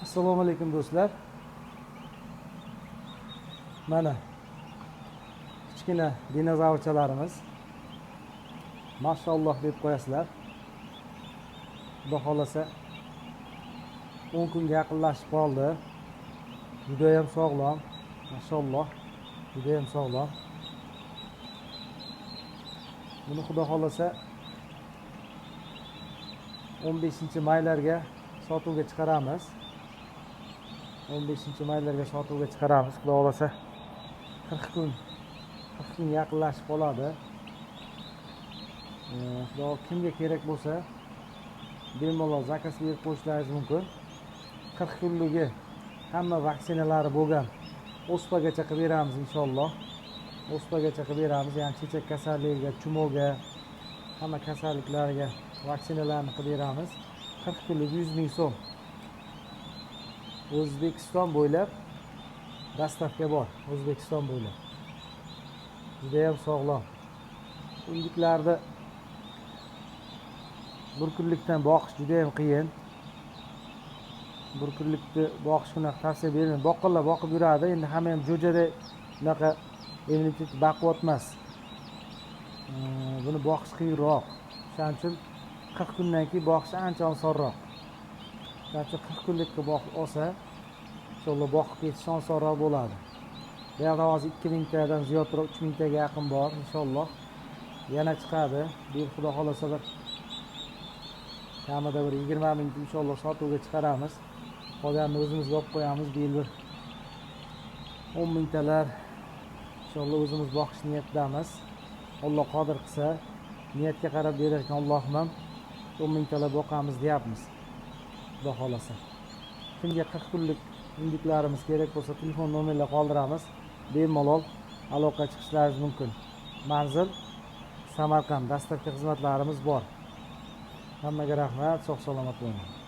Assalomu alaykum do'stlar. Mana kichkina dinozavrchalarimiz. Mashalloh deb qo'yasizlar. Xudo xolasa 10 kunga yaqinlashib qoldi. Juda ham sog'lom. Mashalloh. Juda ham sog'lom. Buni xudo xolasa 15-maylarga sotuvga chiqaramiz. 15-maylarga sotuvga chiqaramiz. Xudo xolasa 40 kun yaqinlashib qoladi. Xudo kimga kerak bo'lsa bemalol zakaz berib qo'yishlaringiz mumkin. 40 kunligi hamma vaksinalari bo'lgan ospagacha qilib beramiz inshaalloh. Ospagacha qilib beramiz, ya'ni chechak kasalligiga, chumolga, hamma kasalliklarga vaksinalarni qilib beramiz. 40 kunlik 100 ming so'm. O'zbekiston bo'ylab dastavka bor. O'zbekiston bo'ylab. Juda ham sog'lom. Indiklarni bir kunlikdan boqish juda ham qiyin. Bir kunlikni boqish unaqa tavsiya bermayman. Boqqanlar boqib yuradi. Endi hamma ham jo'jada unaqa immunitet baquvvat emas. Buni boqish qiyinroq. Shuning uchun 40 kundan keyin boqish ancha osonroq. Shuning uchun 40 kunlikka boqib olsa, inshaalloh boqib ketish osonroq bo'ladi. Bu yerda hozir 2000 tadan ziyodroq 3000 taga yaqin bor inshaalloh. Yana chiqadi. Bu xudo xolasa bir kamida bir 20 ming inshaalloh sotuvga chiqaramiz. Qolganini o'zimiz olib qo'yamiz. Bu yil bir 10 ming talar inshaalloh o'zimiz boqish niyatidamiz. Alloh qodir qilsa, niyatga qarab berar ekan Allohim ham 10 ming talar boqamiz deyapmiz. Xudo xolasa. Kimga 40 kunlik indiklarimiz kerak bo'lsa, telefon nomerlar qoldiramiz. Bemalol aloqa chiqishlaringiz mumkin. Manzil Samarqand, dastavka xizmatlarimiz bor. Hammaga rahmat, sog' salomat bo'ling.